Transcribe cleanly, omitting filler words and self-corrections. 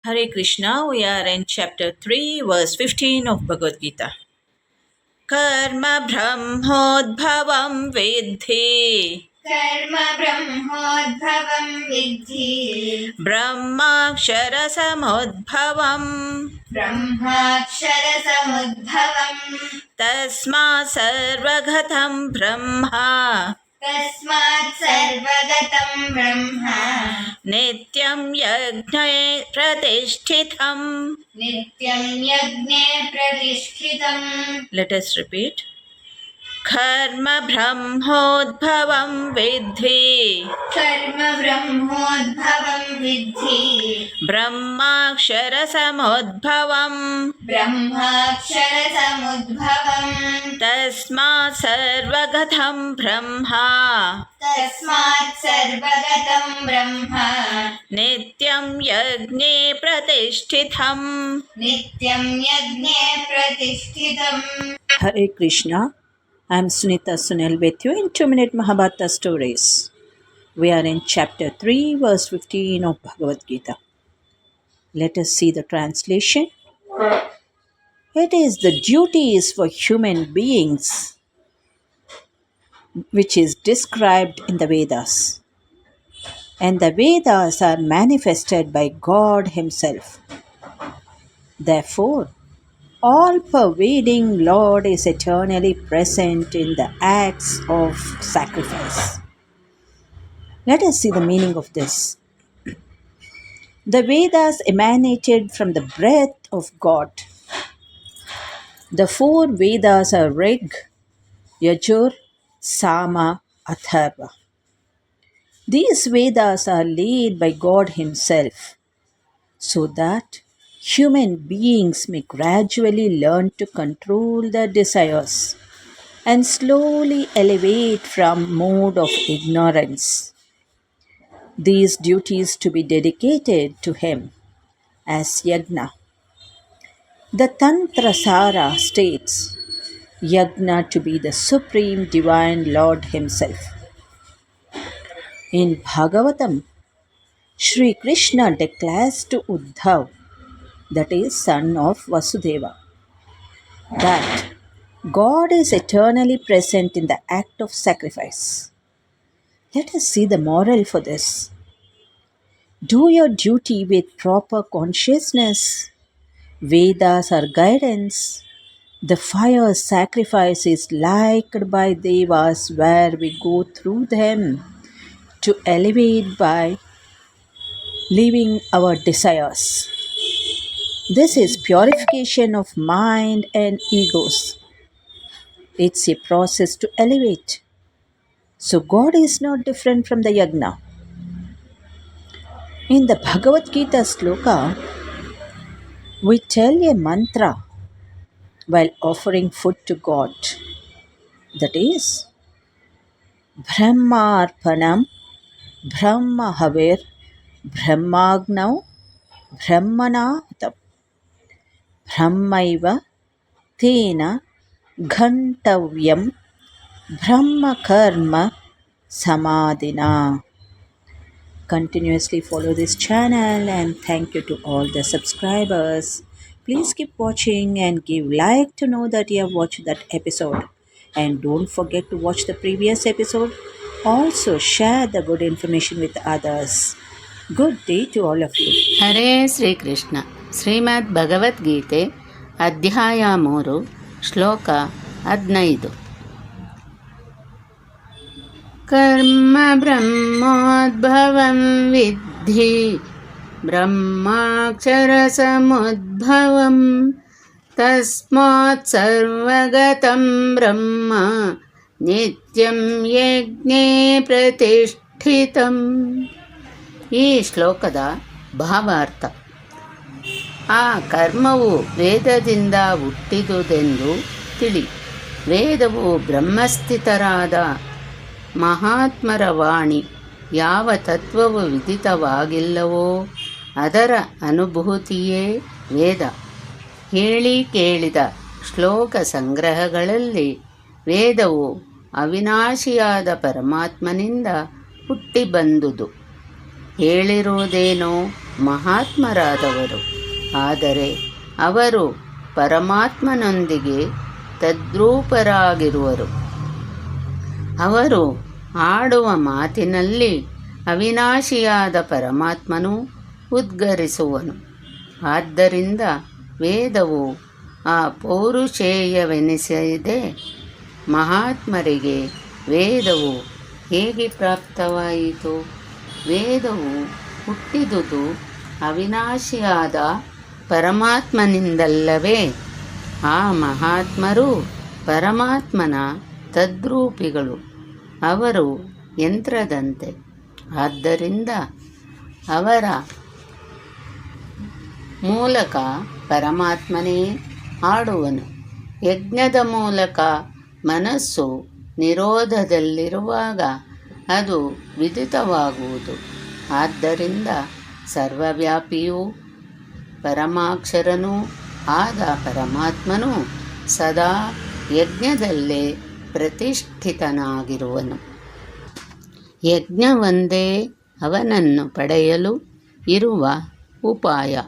Hare Krishna, we are in chapter 3, verse 15 of Bhagavad Gita. Karma brahmodbhavam vidhi. कर्म ब्रह्मोद्भवं विद्धि Brahmakshara samudbhavam. ब्रह्माक्षरसमुद्भवम् Tasma sarvagatam brahma. तस्मात् सर्वगतं ब्रह्म Nityam yajnaye pratishthitam. नित्यं यज्ञे प्रतिष्ठितम्. Let us repeat. कर्म ब्रह्मोद्भवं विद्धि कर्म ब्रह्मोद्भवं विद्धि ब्रह्माक्षरसमुद्भवम् ब्रह्माक्षरसमुद्भवम् तस्मात् सर्वगतं ब्रह्मा तस्मात् सर्वगतं ब्रह्म नित्यं यज्ञे प्रतिष्ठितम्. नित्यं यज्ञे प्रतिष्ठितम्. Hare Krishna. I am Sunita Sunil with you in 2-minute Mahabharata stories. We are in chapter 3, verse 15 of Bhagavad Gita. Let us see the translation. It is the duties for human beings which is described in the Vedas. And the Vedas are manifested by God Himself. Therefore, all-pervading Lord is eternally present in the acts of sacrifice. Let us see the meaning of this. The Vedas emanated from the breath of God. The 4 Vedas are Rig, Yajur, Sama, Atharva. These Vedas are laid by God Himself so that human beings may gradually learn to control their desires and slowly elevate from mode of ignorance. These duties to be dedicated to Him as Yagna. The Tantra Sara states Yagna to be the Supreme Divine Lord Himself. In Bhagavatam, Sri Krishna declares to Uddhav, that is, son of Vasudeva, that God is eternally present in the act of sacrifice. Let us see the moral for this. Do your duty with proper consciousness. Vedas are guidance. The fire sacrifice is liked by Devas where we go through them to elevate by leaving our desires. This is purification of mind and egos. It's a process to elevate. So God is not different from the yagna. In the Bhagavad Gita sloka, we tell a mantra while offering food to God. That is, Brahmarpanam, Brahmahavir, Brahmagnau, Brahmanatam, Brahmaiva, Tena, Ghantavyam, Brahmakarma, Samadhina. Continuously follow this channel and thank you to all the subscribers. Please keep watching and give like to know that you have watched that episode. And don't forget to watch the previous episode. Also share the good information with others. Good day to all of you. ಹರೇ ಶ್ರೀಕೃಷ್ಣ. ಶ್ರೀಮದ್ ಭಗವದ್ಗೀತೆ ಅಧ್ಯಾಯ 3 ಶ್ಲೋಕ 15. ಕರ್ಮ ಬ್ರಹ್ಮೋದ್ಭವಂ ವಿದ್ಧಿ ಬ್ರಹ್ಮಾಕ್ಷರ ಸಮುದ್ಭವಂ ತಸ್ಮಾತ್ ಸರ್ವಗತಂ ಬ್ರಹ್ಮ ನಿತ್ಯಂ ಯಜ್ಞೇ ಪ್ರತಿಷ್ಠಿತಂ. ಈ ಶ್ಲೋಕದ ಭಾವಾರ್ಥ: ಆ ಕರ್ಮವು ವೇದದಿಂದ ಹುಟ್ಟಿದುದೆಂದು ತಿಳಿ. ವೇದವು ಬ್ರಹ್ಮಸ್ಥಿತರಾದ ಮಹಾತ್ಮರ ವಾಣಿ. ಯಾವ ತತ್ವವು ವಿದಿತವಾಗಿಲ್ಲವೋ ಅದರ ಅನುಭೂತಿಯೇ ವೇದ. ಹೇಳಿ ಕೇಳಿದ ಶ್ಲೋಕ ಸಂಗ್ರಹಗಳಲ್ಲಿ ವೇದವು ಅವಿನಾಶಿಯಾದ ಪರಮಾತ್ಮನಿಂದ ಹುಟ್ಟಿ ಬಂದುದು. ಹೇಳಿರುವುದೇನೋ ಮಹಾತ್ಮರಾದವರು. ಆದರೆ ಅವರು ಪರಮಾತ್ಮನೊಂದಿಗೆ ತದ್ರೂಪರಾಗಿರುವರು. ಅವರು ಆಡುವ ಮಾತಿನಲ್ಲಿ ಅವಿನಾಶಿಯಾದ ಪರಮಾತ್ಮನು ಉದ್ಗರಿಸುವನು. ಆದ್ದರಿಂದ ವೇದವು ಆ ಪೌರುಷೇಯವೆನಿಸದೆ ಮಹಾತ್ಮರಿಗೆ ವೇದವು ಹೇಗೆ ಪ್ರಾಪ್ತವಾಯಿತು? ವೇದವು ಹುಟ್ಟಿದುದು ಅವಿನಾಶಿಯಾದ ಪರಮಾತ್ಮನಿಂದಲ್ಲವೇ? ಆ ಮಹಾತ್ಮರು ಪರಮಾತ್ಮನ ತದ್ರೂಪಿಗಳು. ಅವರು ಯಂತ್ರದಂತೆ. ಆದ್ದರಿಂದ ಅವರ ಮೂಲಕ ಪರಮಾತ್ಮನೇ ಆಡುವನು. ಯಜ್ಞದ ಮೂಲಕ ಮನಸ್ಸು ನಿರೋಧದಲ್ಲಿರುವಾಗ ಅದು ವಿದಿತವಾಗುವುದು. ಆದ್ದರಿಂದ ಸರ್ವವ್ಯಾಪಿಯೂ ಪರಮಾಕ್ಷರನೂ ಆದ ಪರಮಾತ್ಮನು ಸದಾ ಯಜ್ಞದಲ್ಲೇ ಪ್ರತಿಷ್ಠಿತನಾಗಿರುವನು. ಯಜ್ಞವೊಂದೇ ಅವನನ್ನು ಪಡೆಯಲು ಇರುವ ಉಪಾಯ.